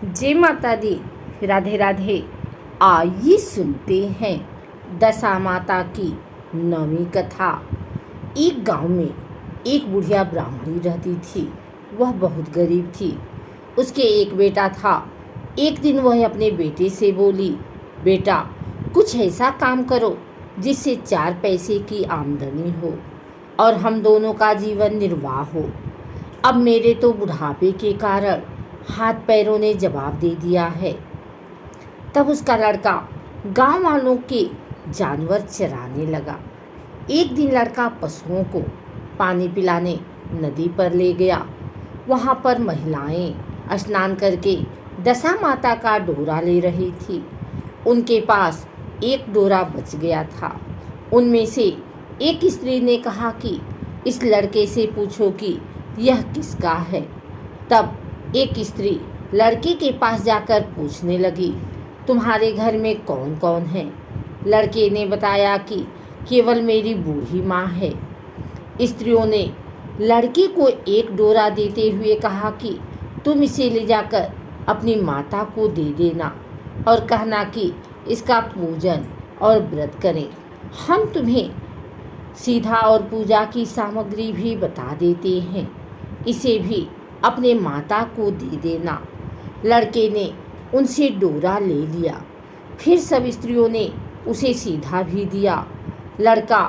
जय माता दी। राधे राधे। आइए सुनते हैं दशा माता की नवीं कथा। एक गांव में एक बुढ़िया ब्राह्मणी रहती थी। वह बहुत गरीब थी। उसके एक बेटा था। एक दिन वह अपने बेटे से बोली, बेटा कुछ ऐसा काम करो जिससे 4 पैसे की आमदनी हो और हम दोनों का जीवन निर्वाह हो। अब मेरे तो बुढ़ापे के कारण हाथ पैरों ने जवाब दे दिया है। तब उसका लड़का गांव वालों के जानवर चराने लगा। एक दिन लड़का पशुओं को पानी पिलाने नदी पर ले गया। वहां पर महिलाएं स्नान करके दशा माता का डोरा ले रही थी। उनके पास एक डोरा बच गया था। उनमें से एक स्त्री ने कहा कि इस लड़के से पूछो कि यह किसका है। तब एक स्त्री लड़के के पास जाकर पूछने लगी, तुम्हारे घर में कौन कौन है? लड़के ने बताया कि केवल मेरी बूढ़ी माँ है। स्त्रियों ने लड़के को एक डोरा देते हुए कहा कि तुम इसे ले जाकर अपनी माता को दे देना और कहना कि इसका पूजन और व्रत करें। हम तुम्हें सीधा और पूजा की सामग्री भी बता देते हैं, इसे भी अपने माता को दे देना। लड़के ने उनसे डोरा ले लिया। फिर सब स्त्रियों ने उसे सीधा भी दिया। लड़का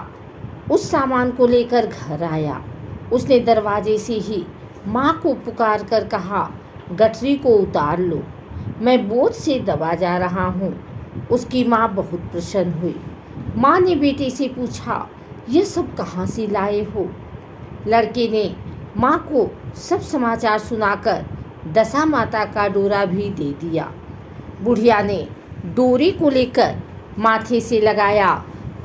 उस सामान को लेकर घर आया। उसने दरवाजे से ही माँ को पुकार कर कहा, गठरी को उतार लो, मैं बोझ से दबा जा रहा हूँ। उसकी माँ बहुत प्रसन्न हुई। माँ ने बेटे से पूछा, यह सब कहाँ से लाए हो? लड़के ने माँ को सब समाचार सुनाकर दशा माता का डोरा भी दे दिया। बुढ़िया ने डोरे को लेकर माथे से लगाया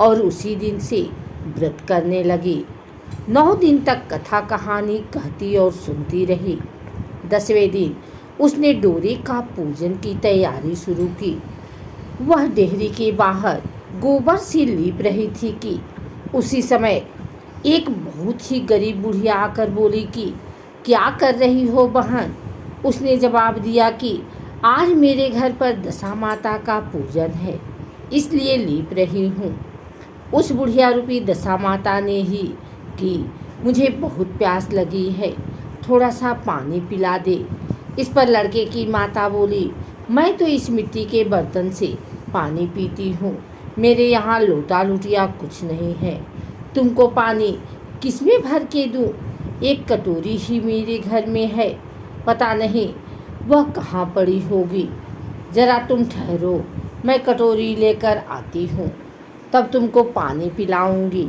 और उसी दिन से व्रत करने लगी। 9 दिन तक कथा कहानी कहती और सुनती रही। 10वें दिन उसने डोरे का पूजन की तैयारी शुरू की। वह डेहरी के बाहर गोबर से लीप रही थी कि उसी समय एक बहुत ही गरीब बुढ़िया आकर बोली कि क्या कर रही हो बहन? उसने जवाब दिया कि आज मेरे घर पर दशा माता का पूजन है, इसलिए लीप रही हूँ। उस बुढ़िया रूपी दशा माता ने ही कि मुझे बहुत प्यास लगी है, थोड़ा सा पानी पिला दे। इस पर लड़के की माता बोली, मैं तो इस मिट्टी के बर्तन से पानी पीती हूँ, मेरे यहाँ लोटा लुटिया कुछ नहीं है। तुमको पानी किसमें भर के दूँ? एक कटोरी ही मेरे घर में है, पता नहीं वह कहाँ पड़ी होगी। जरा तुम ठहरो, मैं कटोरी लेकर आती हूँ, तब तुमको पानी पिलाऊंगी।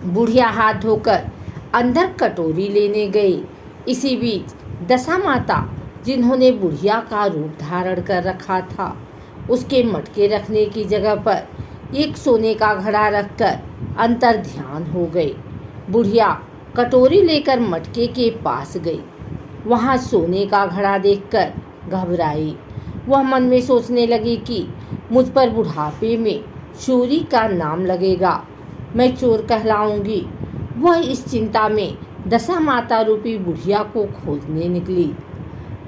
बुढ़िया हाथ धोकर अंदर कटोरी लेने गई। इसी बीच दशा माता, जिन्होंने बुढ़िया का रूप धारण कर रखा था, उसके मटके रखने की जगह पर एक सोने का घड़ा रखकर अंतर ध्यान हो गई। बुढ़िया कटोरी लेकर मटके के पास गई। वहां सोने का घड़ा देखकर घबराई। वह मन में सोचने लगी कि मुझ पर बुढ़ापे में चोरी का नाम लगेगा, मैं चोर कहलाऊंगी। वह इस चिंता में दशा माता रूपी बुढ़िया को खोजने निकली।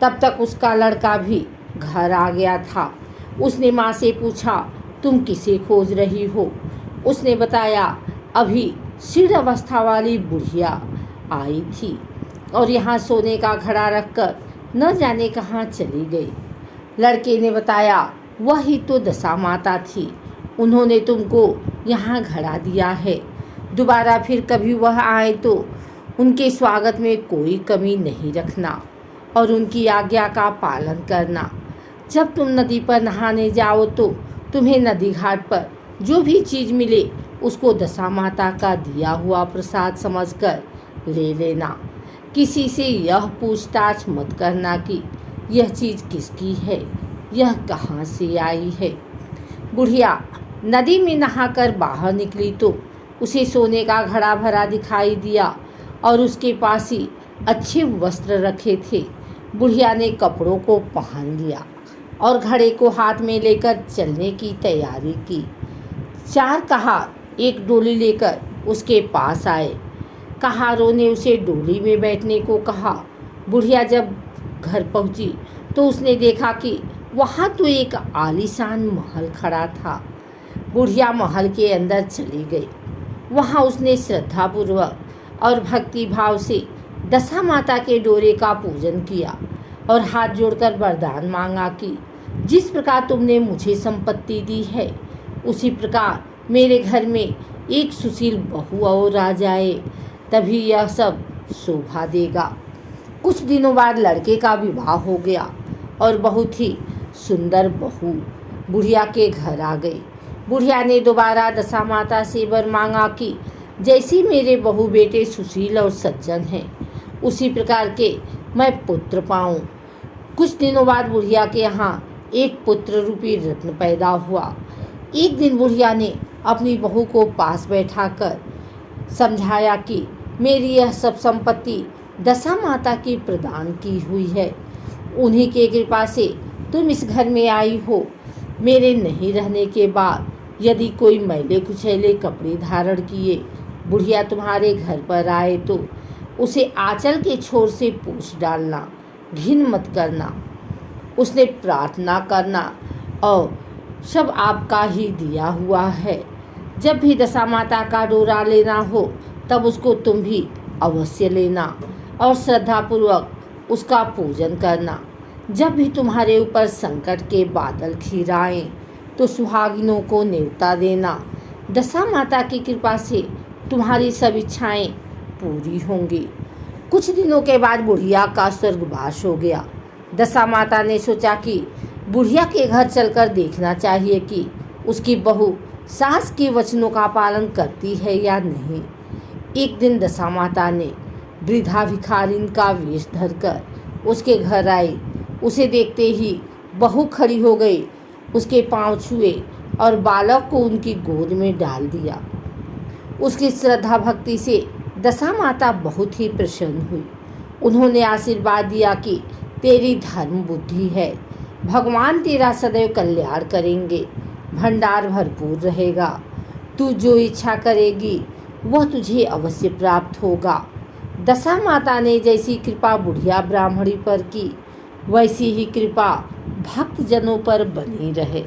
तब तक उसका लड़का भी घर आ गया था। उसने माँ से पूछा, तुम किसे खोज रही हो? उसने बताया, अभी सिर अवस्था वाली बुढ़िया आई थी और यहाँ सोने का घड़ा रखकर न जाने कहाँ चली गई। लड़के ने बताया, वह ही तो दशा माता थी, उन्होंने तुमको यहाँ घड़ा दिया है। दोबारा फिर कभी वह आए तो उनके स्वागत में कोई कमी नहीं रखना और उनकी आज्ञा का पालन करना। जब तुम नदी पर नहाने जाओ तो तुम्हें नदी घाट पर जो भी चीज़ मिले उसको दशा माता का दिया हुआ प्रसाद समझकर ले लेना। किसी से यह पूछताछ मत करना कि यह चीज़ किसकी है, यह कहाँ से आई है। बुढ़िया नदी में नहाकर बाहर निकली तो उसे सोने का घड़ा भरा दिखाई दिया और उसके पास ही अच्छे वस्त्र रखे थे। बुढ़िया ने कपड़ों को पहन लिया और घड़े को हाथ में लेकर चलने की तैयारी की। 4 कहार एक डोली लेकर उसके पास आए। कहारों ने उसे डोली में बैठने को कहा। बुढ़िया जब घर पहुंची तो उसने देखा कि वहाँ तो एक आलीशान महल खड़ा था। बुढ़िया महल के अंदर चली गई। वहाँ उसने श्रद्धापूर्वक और भक्ति भाव से दशा माता के डोरे का पूजन किया और हाथ जोड़कर वरदान मांगा कि जिस प्रकार तुमने मुझे संपत्ति दी है, उसी प्रकार मेरे घर में एक सुशील बहू और आ जाए, तभी यह सब शोभा देगा। कुछ दिनों बाद लड़के का विवाह हो गया और बहुत ही सुंदर बहू बुढ़िया के घर आ गई। बुढ़िया ने दोबारा दशा माता से वर मांगा कि जैसी मेरे बहू बेटे सुशील और सज्जन हैं, उसी प्रकार के मैं पुत्र पाऊं। कुछ दिनों बाद बुढ़िया के यहाँ एक पुत्र रूपी रत्न पैदा हुआ। एक दिन बुढ़िया ने अपनी बहू को पास बैठाकर समझाया कि मेरी यह सब संपत्ति दशा माता की प्रदान की हुई है। उन्हीं के कृपा से तुम इस घर में आई हो। मेरे नहीं रहने के बाद यदि कोई मैले कुचैले कपड़े धारण किए बुढ़िया तुम्हारे घर पर आए तो उसे आंचल के छोर से पोंछ डालना, घिन मत करना, उसने प्रार्थना करना और सब आपका ही दिया हुआ है। जब भी दशा माता का डोरा लेना हो तब उसको तुम भी अवश्य लेना और श्रद्धापूर्वक उसका पूजन करना। जब भी तुम्हारे ऊपर संकट के बादल घिर आएं तो सुहागिनों को न्योता देना। दशा माता की कृपा से तुम्हारी सब इच्छाएं पूरी होंगी। कुछ दिनों के बाद बुढ़िया का स्वर्गवास हो गया। दशा माता ने सोचा कि बुढ़िया के घर चलकर देखना चाहिए कि उसकी बहू सास के वचनों का पालन करती है या नहीं। एक दिन दशा माता ने वृद्धा भिखारिन का वेश धरकर उसके घर आई। उसे देखते ही बहू खड़ी हो गई, उसके पांव छुए और बालक को उनकी गोद में डाल दिया। उसकी श्रद्धा भक्ति से दशा माता बहुत ही प्रसन्न हुई। उन्होंने आशीर्वाद दिया कि तेरी धर्म बुद्धि है, भगवान तेरा सदैव कल्याण करेंगे, भंडार भरपूर रहेगा, तू जो इच्छा करेगी वह तुझे अवश्य प्राप्त होगा। दशा माता ने जैसी कृपा बुढ़िया ब्राह्मणी पर की, वैसी ही कृपा भक्त जनों पर बनी रहे।